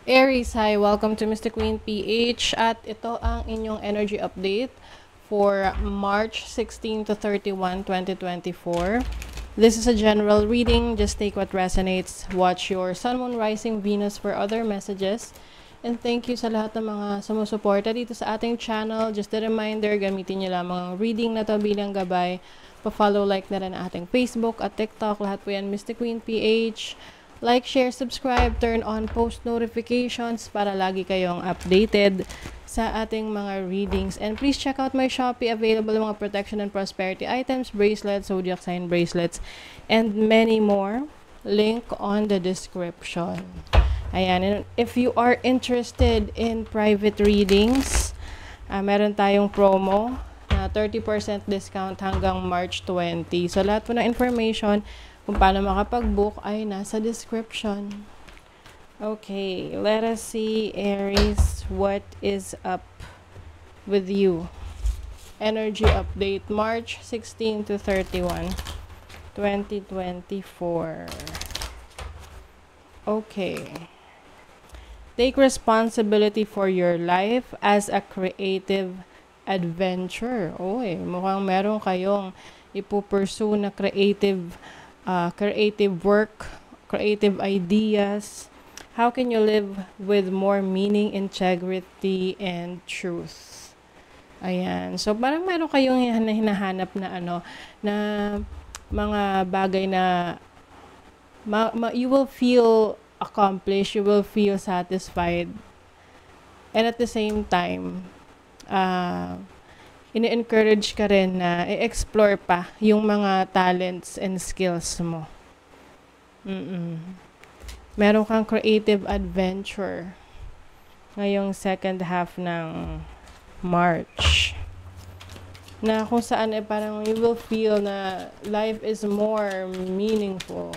Aries, hi! Welcome to Mystic Queen PH at ito ang inyong energy update for March 16 to 31, 2024. This is a general reading. Just take what resonates. Watch your Sun, Moon, Rising, Venus for other messages. And thank you sa lahat ng mga sumusuporta dito sa ating channel. Just a reminder, gamitin niyo lamang ang reading na to bilang gabay. Pa-follow, like na rin ang ating Facebook at TikTok. Lahat po yan, Mystic Queen PH. Like, share, subscribe, turn on post notifications para lagi kayong updated sa ating mga readings. And please check out my Shopee. Available mga protection and prosperity items, bracelets, zodiac sign bracelets, and many more. Link on the description. Ayan. And if you are interested in private readings, meron tayong promo na 30% discount hanggang March 20. So, lahat po ng information kung paano makapag-book ay nasa description. Okay, let us see, Aries, what is up with you? Energy update, March 16 to 31, 2024. Okay. Take responsibility for your life as a creative adventure. Oy, mukhang meron kayong ipupursue na creative work, creative ideas. How can you live with more meaning, integrity, and truth? Ayan. So, parang meron kayong hinahanap na na mga bagay na you will feel accomplished, you will feel satisfied. And at the same time, ini-encourage ka rin na i-explore pa yung mga talents and skills mo. Meron kang creative adventure ngayong second half ng March. Na kung saan parang you will feel na life is more meaningful.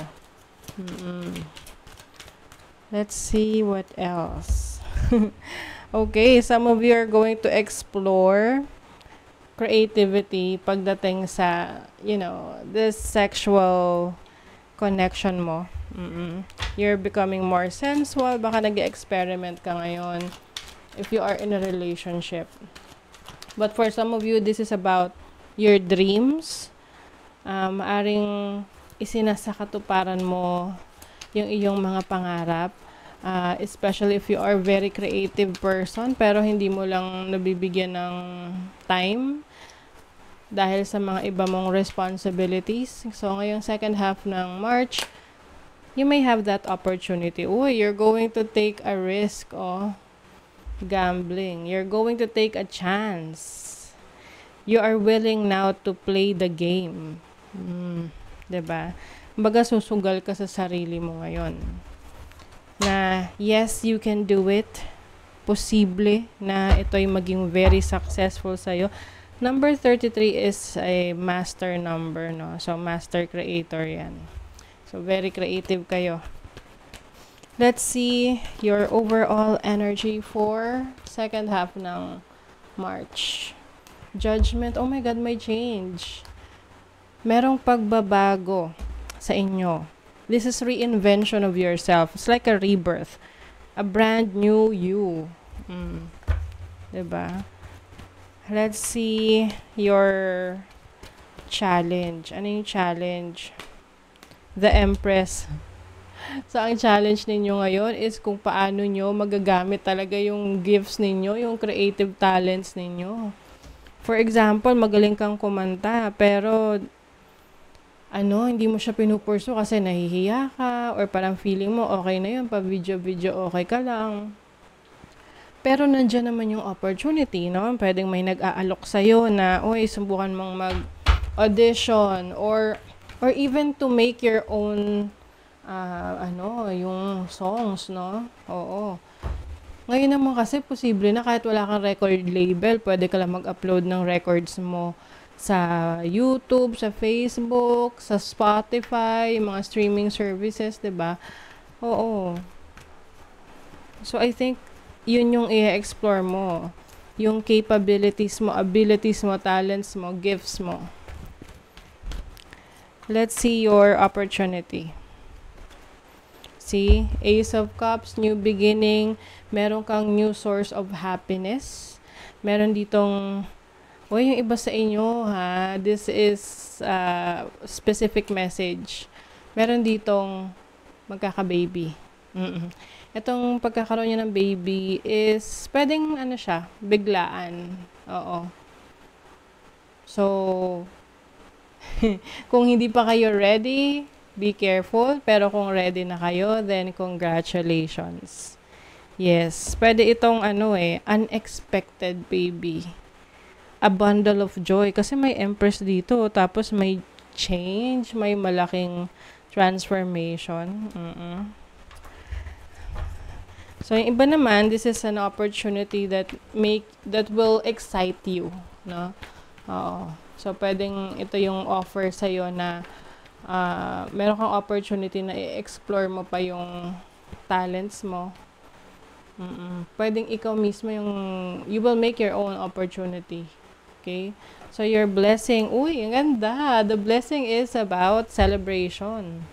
Let's see what else. Okay, some of you are going to explore creativity pagdating sa, this sexual connection mo. You're becoming more sensual. Baka nag-experiment ka ngayon if you are in a relationship. But for some of you, this is about your dreams. Maaring isinasakatuparan mo yung iyong mga pangarap. Especially if you are very creative person pero hindi mo lang nabibigyan ng time dahil sa mga iba mong responsibilities. So, ngayong second half ng March, you may have that opportunity. You're going to take a risk, gambling. You're going to take a chance. You are willing now to play the game. Diba? Kumbaga, susugal ka sa sarili mo ngayon. Na, yes, you can do it. Posible na ito'y maging very successful sa'yo. Number 33 is a master number, no? So, master creator yan. So, very creative kayo. Let's see your overall energy for second half ng March. Judgment. Oh my God, may change. Merong pagbabago sa inyo. This is reinvention of yourself. It's like a rebirth. A brand new you. Diba? Let's see your challenge. Ano yung challenge? The Empress. So, ang challenge ninyo ngayon is kung paano nyo magagamit talaga yung gifts ninyo, yung creative talents ninyo. For example, magaling kang kumanta, pero hindi mo siya pinupurso kasi nahihiya ka or parang feeling mo okay na yun, pa video okay ka lang. Pero nandiyan naman yung opportunity, no? Pwedeng may nag-aalok sa'yo na, subukan mong mag-audition or even to make your own, yung songs, no? Oo. Ngayon naman kasi, posible na kahit wala kang record label, pwede ka lang mag-upload ng records mo sa YouTube, sa Facebook, sa Spotify, mga streaming services, 'di ba? Oo. So, I think yun yung i-explore mo. Yung capabilities mo, abilities mo, talents mo, gifts mo. Let's see your opportunity. see, Ace of Cups, new beginning, meron kang new source of happiness. Meron ditong, yung iba sa inyo, ha, this is specific message. Meron ditong magkaka-baby. Itong pagkakaroon niya ng baby is, pwedeng, siya, biglaan. Oo. So, kung hindi pa kayo ready, be careful. Pero kung ready na kayo, then congratulations. Yes, pwede itong unexpected baby. A bundle of joy. Kasi may Empress dito. Tapos may change, may malaking transformation. So, yung iba naman, this is an opportunity that will excite you, no? Oo. So, pwedeng ito yung offer sa'yo na meron kang opportunity na i-explore mo pa yung talents mo. Pwedeng ikaw mismo you will make your own opportunity. Okay? So, your blessing, ang ganda. The blessing is about celebration.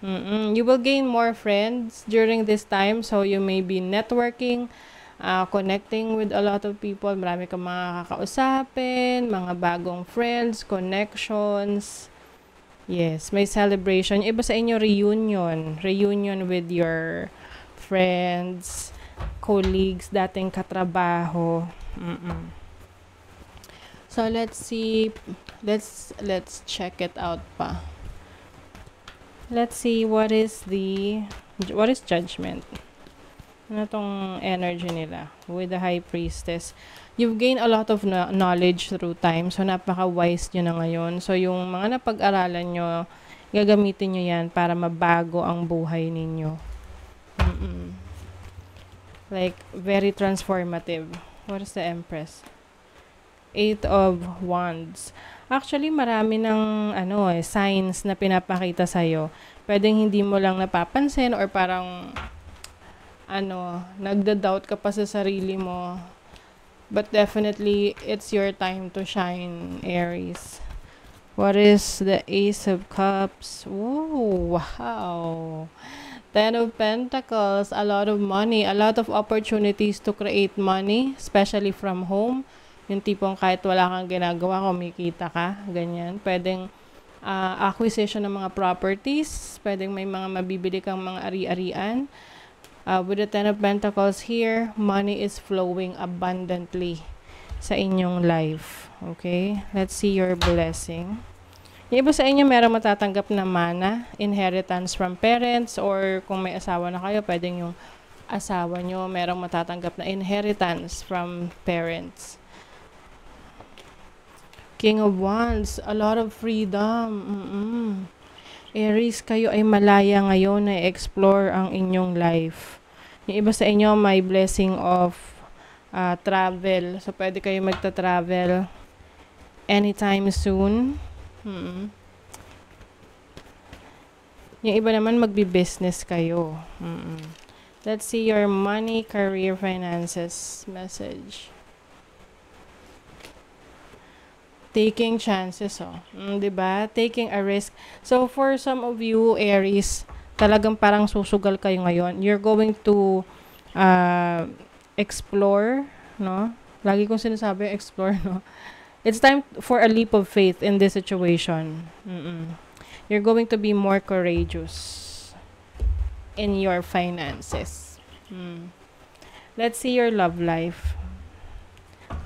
You will gain more friends during this time. So, you may be networking, connecting with a lot of people. Marami kang mga kakausapin, mga bagong friends, connections. Yes, may celebration. Iba sa inyo, reunion. Reunion with your friends, colleagues, dating katrabaho. So, let's see. Let's check it out pa. Let's see what is judgment. Ano tong energy nila with the High Priestess. You've gained a lot of knowledge through time. So, napaka-wise nyo na ngayon. So, yung mga napag-aralan nyo, gagamitin nyo yan para mabago ang buhay ninyo. Like, very transformative. What is the Empress? 8 of Wands. Actually, marami ng signs na pinapakita sa'yo. Pwedeng hindi mo lang napapansin or parang nagda-doubt ka pa sa sarili mo. But definitely, it's your time to shine, Aries. What is the Ace of Cups? Whoa, wow. 10 of Pentacles, a lot of money, a lot of opportunities to create money, especially from home. Yung tipong kahit wala kang ginagawa, kumikita ka, ganyan. Pwedeng acquisition ng mga properties, pwedeng may mga mabibili kang mga ari-arian. With the 10 of Pentacles here, money is flowing abundantly sa inyong life. Okay? Let's see your blessing. Yung iba sa inyo, merong matatanggap na mana, inheritance from parents, or kung may asawa na kayo, pwedeng yung asawa nyo, merong matatanggap na inheritance from parents. King of Wands, a lot of freedom. Aries, kayo ay malaya ngayon na explore ang inyong life. Yung iba sa inyo, may blessing of travel. So, pwede kayo magta-travel anytime soon. Yung iba naman, magbi-business kayo. Let's see your money, career, finances message. Taking chances, diba? Taking a risk. So, for some of you, Aries, talagang parang susugal kayo ngayon. You're going to explore, no? Lagi kong sinasabi, explore, no? It's time for a leap of faith in this situation. You're going to be more courageous in your finances. Let's see your love life.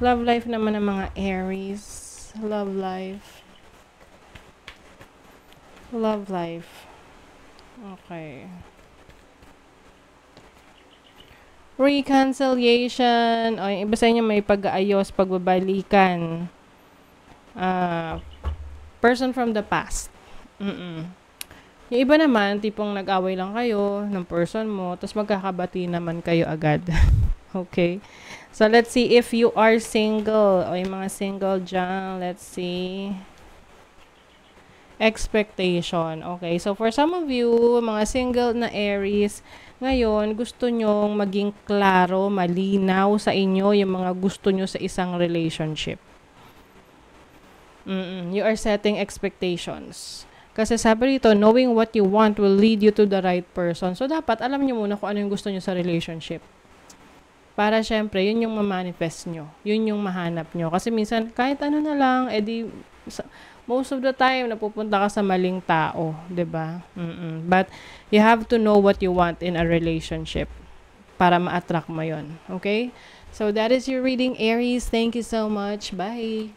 Love life naman ng mga Aries. Love life. Love life. Okay. Reconciliation. O, yung iba sa inyo may pag-aayos, pagbabalikan. Person from the past. Yung iba naman, tipong nag-away lang kayo ng person mo, tapos magkakabati naman kayo agad. Okay? So, let's see if you are single. O, yung mga single dyan, let's see. Expectation. Okay, so for some of you, mga single na Aries, ngayon, gusto nyong maging klaro, malinaw sa inyo yung mga gusto nyo sa isang relationship. You are setting expectations. Kasi sabi rito, knowing what you want will lead you to the right person. So, dapat alam nyo muna kung ano yung gusto nyo sa relationship. Para syempre, yun yung ma-manifest nyo. Yun yung mahanap nyo. Kasi minsan, kahit ano na lang, edi, most of the time, napupunta ka sa maling tao. 'Di ba? But, you have to know what you want in a relationship para ma-attract mo yun. Okay? So, that is your reading, Aries. Thank you so much. Bye!